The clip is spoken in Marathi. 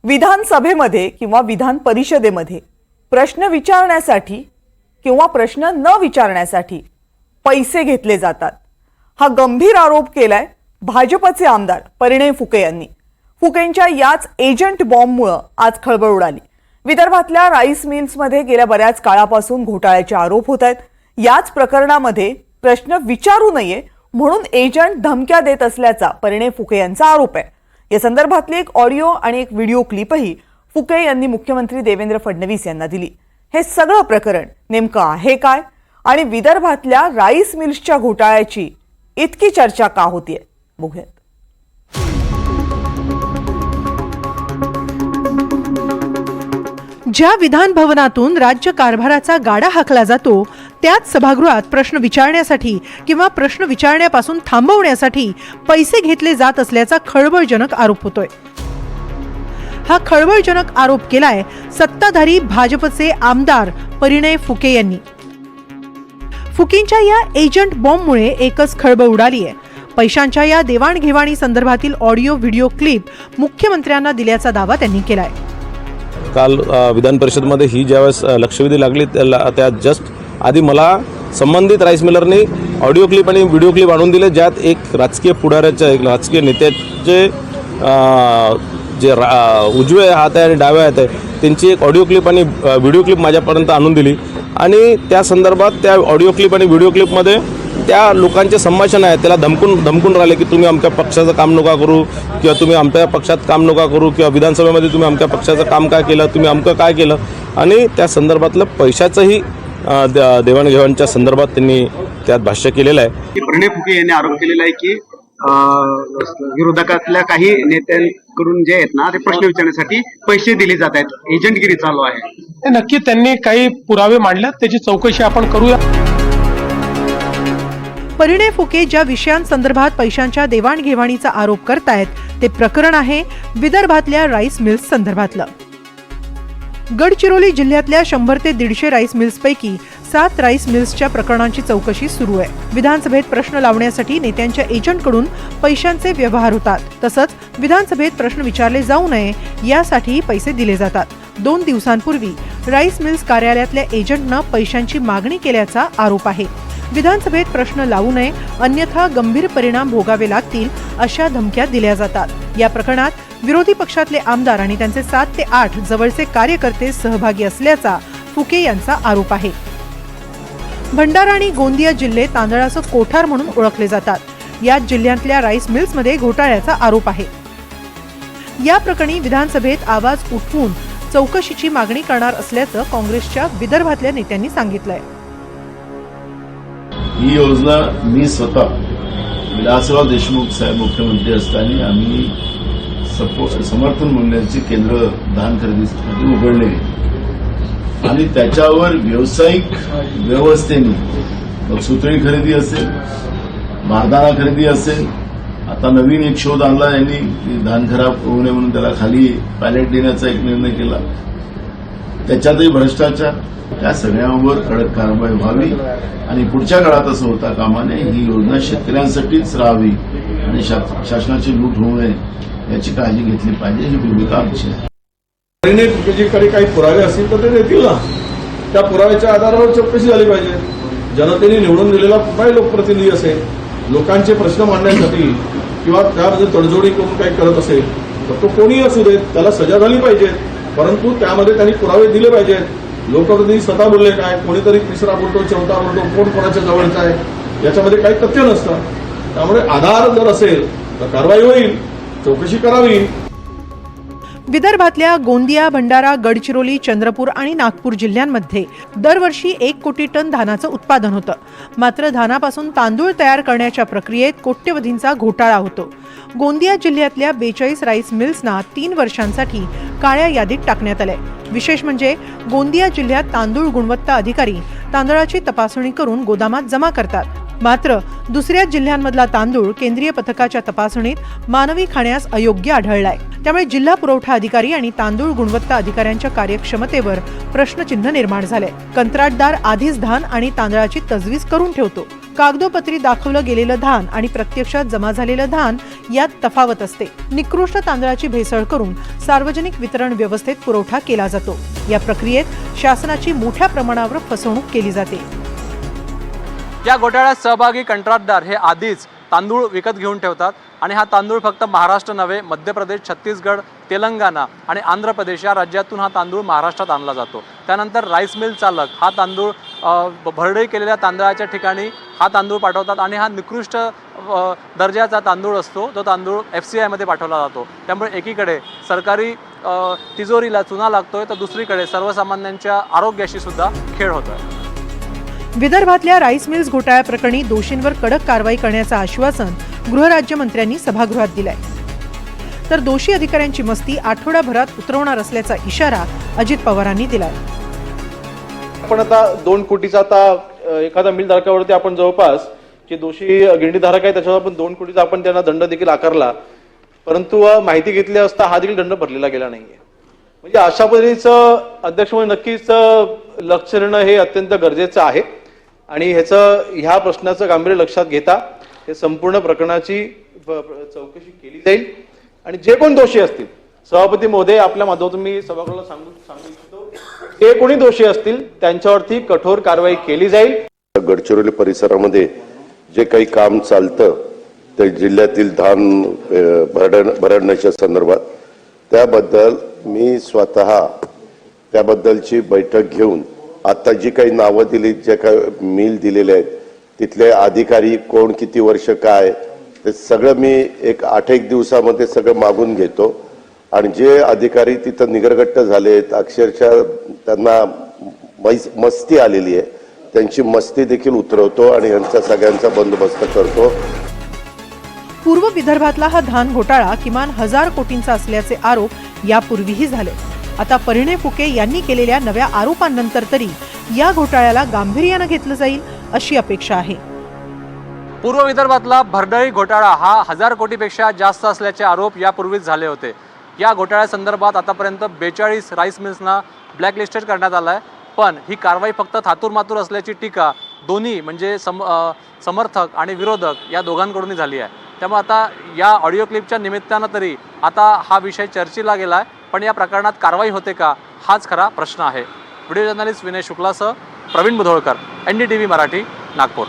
विधानसभेमध्ये किंवा विधान परिषदेमध्ये प्रश्न विचारण्यासाठी किंवा प्रश्न न विचारण्यासाठी पैसे घेतले जातात हा गंभीर आरोप केलाय भाजपचे आमदार परिणय फुके यांनी। फुकेंच्या याच एजंट बॉम्बमुळे आज खळबळ उडाली। विदर्भातल्या राईस मिल्समध्ये गेल्या बऱ्याच काळापासून घोटाळ्याचे आरोप होत आहेत। याच प्रकरणामध्ये प्रश्न विचारू नये म्हणून एजंट धमक्या देत असल्याचा परिणय फुके यांचा आरोप आहे। या संदर्भातली एक ऑडिओ आणि एक व्हिडिओ क्लिपही फुके यांनी मुख्यमंत्री देवेंद्र फडणवीस यांना दिली। हे सगळं प्रकरण नेमकं आहे काय आणि विदर्भातल्या राईस मिल्सच्या घोटाळ्याची इतकी चर्चा का होतीये बघूयात। ज्या विधान भवनातून राज्य कारभाराचा गाडा हाकला जातो त्याच सभागृहात प्रश्न विचारण्यासाठी किंवा प्रश्न विचारण्यापासून थांबवण्यासाठी पैसे घेतले जात असल्याचा खळबळजनक आरोप होतोय। हा खळबळजनक आरोप केलाय सत्ताधारी भाजपचे आमदार परिणय फुके यांनी। फुकेंच्या या एजंट बॉम्बमुळे एकच खळबळ उडाली आहे। पैशांच्या या देवाणघेवाणी संदर्भातील ऑडिओ व्हिडिओ क्लिप मुख्यमंत्र्यांना दिल्याचा दावा त्यांनी केलाय। काल विधान परिषदमध्ये ही ज्यावेळेस लक्षवेधी लागली त्या जस्ट आधी मला संबंधित राईस मिलरने ऑडिओ क्लिप आणि व्हिडिओ क्लिप आणून दिले, ज्यात एक राजकीय पुढाऱ्याच्या एक राजकीय नेत्याचे जे उजवे हात आहे आणि डावे हात आहे त्यांची एक ऑडिओ क्लिप आणि व्हिडिओ क्लिप माझ्यापर्यंत आणून दिली आणि त्या संदर्भात त्या ऑडिओ क्लिप आणि व्हिडिओ क्लिपमध्ये त्या लोकांचे संभाषण आहे त्याला धमकून राहिले की तुम्ही आमच्या पक्षाचं काम नका करू किंवा तुम्ही आमच्या पक्षात काम नका करू किंवा विधानसभेमध्ये तुम्ही आमच्या पक्षाचं काम काय केलं, तुम्ही आमचं काय केलं आणि त्या संदर्भातलं पैशाचंही देवाणघेवाणच्या संदर्भात त्यांनी त्यात भाष्य केलेलं आहे। परिणय फुके यांनी आरोप केलेला आहे की विरोधकातल्या काही नेत्यांकडून जे आहेत ना ते प्रश्न विचारण्यासाठी पैसे दिले जात आहेत, एजंटगिरी चालू आहे। नक्की त्यांनी काही पुरावे मांडल्यात त्याची चौकशी आपण करूया। परिणय फुके ज्या विषयांसंदर्भात पैशांच्या देवाणघेवाणीचा आरोप करतायत ते प्रकरण आहे विदर्भातल्या राईस मिल्स संदर्भातलं। गडचिरोली जिल्ह्यातल्या 100 ते 150 राईस मिल्सपैकी 7 राईस मिल्सच्या प्रकरणांची चौकशी सुरू आहे। विधानसभेत प्रश्न लावण्यासाठी नेत्यांच्या एजंटकडून पैशांचे व्यवहार होतात, तसंच विधानसभेत प्रश्न विचारले जाऊ नये यासाठी पैसे दिले जातात। 2 दिवसांपूर्वी राईस मिल्स कार्यालयातल्या एजंटनं पैशांची मागणी केल्याचा आरोप आहे। विधानसभेत प्रश्न लावू नये अन्यथा गंभीर परिणाम भोगावे लागतील अशा धमक्या दिल्या जातात। या प्रकरणात विरोधी पक्षातले आमदार आणि त्यांचे 7 ते 8 जवळचे कार्यकर्ते सहभागी असल्याचा फुके यांचा आरोप आहे। भंडारा आणि गोंदिया जिल्हे तांदळाचं कोठार म्हणून ओळखले जातात। या जिल्ह्यातल्या राईस मिल्समध्ये घोटाळ्याचा आरोप आहे। या प्रकरणी विधानसभेत आवाज उठवून चौकशीची मागणी करणार असल्याचं काँग्रेसच्या विदर्भातल्या नेत्यांनी सांगितलंय। ही योजना मी स्वतः विलासराव देशमुख साहेब मुख्यमंत्री असताना आम्ही समर्थन मूल्याचे केंद्र धान खरेदीसाठी उघडले आणि त्याच्यावर व्यावसायिक व्यवस्थेने मग सुतळी खरेदी असेल, बारदाना खरेदी असेल, आता नवीन एक शोध आणला यांनी धान खराब होऊ नये म्हणून त्याला खाली पॅलेट देण्याचा एक निर्णय केला, त्याच्यातही भ्रष्टाचार, त्या सगळ्यांवर कडक कारवाई व्हावी आणि पुढच्या काळात असं होता कामा नये। ही योजना शेतकऱ्यांसाठीच राहावी आणि शासनाची लूट होऊ नये याची काळजी घेतली पाहिजे, ही भूमिका आमची आहे। परिणय फुकेजीकडे काही पुरावे असतील तर ते देतील ना, त्या पुराव्याच्या आधारावर चौकशी झाली पाहिजे। जनतेने निवडून दिलेला कुठलाही लोकप्रतिनिधी असेल, लोकांचे प्रश्न मांडण्यासाठी किंवा त्यामध्ये तडजोडी करून काही करत असेल तर तो कोणीही असू देत, त्याला सजा झाली पाहिजे, परंतु त्यामध्ये त्यांनी पुरावे दिले पाहिजेत। लोकप्रतिनिधी स्वतः बोलले काय, कोणीतरी तिसरा बोलतो, चौथा बोलतो, कोण कोणाच्या जवळचा आहे याच्यामध्ये काही तथ्य नसतं। त्यामुळे आधार जर असेल तर कारवाई होईल, चौकशी करावी। विदर्भातल्या गोंदिया, भंडारा, गडचिरोली, चंद्रपूर आणि नागपूर जिल्ह्यांमध्ये दरवर्षी 1 कोटी टन धानाचं उत्पादन होतं। मात्र धानापासून तांदूळ तयार करण्याच्या प्रक्रियेत कोट्यवधींचा घोटाळा होतो। गोंदिया जिल्ह्यातल्या 42 राईस मिल्सना 3 वर्षांसाठी काळ्या यादीत टाकण्यात आलंय। विशेष म्हणजे गोंदिया जिल्ह्यात तांदूळ गुणवत्ता अधिकारी तांदळाची तपासणी करून गोदामात जमा करतात, मात्र दुसऱ्या जिल्ह्यांमधला तांदूळ केंद्रीय पथकाच्या तपासणीत मानवी खाण्यास अयोग्य आढळलाय। त्यामुळे जिल्हा पुरवठा अधिकारी आणि तांदूळ गुणवत्ता अधिकाऱ्यांच्या कार्यक्षमतेवर प्रश्नचिन्ह निर्माण झाले। कंत्राटदार आधीच धान आणि तांदळाची तजवीज करून ठेवतो, कागदोपत्री दाखवलं गेलेलं धान आणि प्रत्यक्षात जमा झालेलं धान यात तफावत असते. निकृष्ट तांदळाची भेसळ करून सार्वजनिक वितरण व्यवस्थेत पुरवठा केला जातो. या प्रक्रियेत शासनाची मोठ्या प्रमाणावर फसवणूक केली जाते. या घोटाळ्यात सहभागी कंत्राटदार हे आधीच तांदूळ विकत घेऊन ठेवतात आणि हा तांदूळ फक्त महाराष्ट्र नव्हे, मध्य प्रदेश, छत्तीसगड, तेलंगणा आणि आंध्र प्रदेश या राज्यातून हा तांदूळ महाराष्ट्रात आणला जातो. त्यानंतर राईस मिल चालक हा तांदूळ भरडई केलेल्या तांदळाच्या ठिकाणी हा तांदूळ पाठवतात आणि हा निकृष्ट दर्जाचा तांदूळ असतो. तो तांदूळ FCIमध्ये पाठवला जातो. त्यामुळे एकीकडे सरकारी तिजोरीला चुना लागतोय, तर दुसरीकडे सर्वसामान्यांच्या आरोग्याशी सुद्धा खेळ होतोय. विदर्भातल्या राईस मिल्स घोटाळ्याप्रकरणी दोषींवर कडक कारवाई करण्याचं आश्वासन गृहराज्यमंत्र्यांनी सभागृहात दिलंय. तर दोषी अधिकाऱ्यांची मस्ती आठवड्याभरात उतरवणार असल्याचा इशारा अजित पवारांनी दिलाय. आपण आता 2 कोटीचा आता एखादा मिल धारकावरती आपण जवळपास जे दोषी गिरणी-धारक आहे त्याच्यावर आपण 2 कोटीचा आपण त्यांना दंड देखील आकारला, परंतु माहिती घेतली असता हा देखील दंड भरलेला गेला नाहीये. म्हणजे अशा पद्धतीचं अध्यक्ष म्हणून नक्कीच लक्ष देणं हे अत्यंत गरजेचं आहे आणि ह्या प्रश्नाचं गांभीर्य लक्षात घेता हे संपूर्ण प्रकरणाची चौकशी केली जाईल आणि जे कोण दोषी असतील, सभापती महोदय आपल्या माध्यमातून मी सभागृहाला सांगू इच्छितो, जे कोणी दोषी असतील त्यांच्यावरती कठोर कारवाई केली जाईल. गडचिरोली परिसरामध्ये जे काही काम चालतं ते जिल्ह्यातील धान भरडण्याच्या संदर्भात त्याबद्दल मी स्वतः त्याबद्दलची बैठक घेऊन आता जी काही नावं दिली, जे काही मिल दिलेले आहेत तिथले अधिकारी कोण, किती वर्ष, काय ते सगळं मी एक 8-1 दिवसामध्ये सगळं मागून घेतो आणि जे अधिकारी तिथं निगरगट्ट झालेत, अक्षरशः त्यांना मस्ती आलेली आहे, त्यांची मस्ती देखील उतरवतो आणि यांचा सगळ्यांचा बंदोबस्त करतो. पूर्व विदर्भातला हा धान घोटाळा किमान 1000 कोटींचा असल्याचे आरोप यापूर्वीही झाले. आता परिणय फुके यांनी केलेल्या नव्या आरोपांनंतर तरी या घोटाळ्याला गांभीर्यानं घेतलं जाईल अशी अपेक्षा आहे. पूर्व विदर्भातला भरडई घोटाळा हा 1000 कोटीपेक्षा जास्त असल्याचे आरोप यापूर्वीच झाले होते. या घोटाळ्यासंदर्भात आतापर्यंत 42 राईस मिल्सना ब्लॅकलिस्टेड करण्यात आलं आहे. पण ही कारवाई फक्त थातूरमातूर असल्याची टीका दोन्ही म्हणजे समर्थक आणि विरोधक या दोघांकडूनही झाली आहे. त्यामुळे आता या ऑडिओ क्लिपच्या निमित्तानं तरी आता हा विषय चर्चेला गेला आहे. पण या प्रकरणात कारवाई होते का हाच खरा प्रश्न आहे. व्हिडिओ जर्नलिस्ट विनय शुक्लासह प्रवीण बुधोळकर, NDTV मराठी, नागपूर.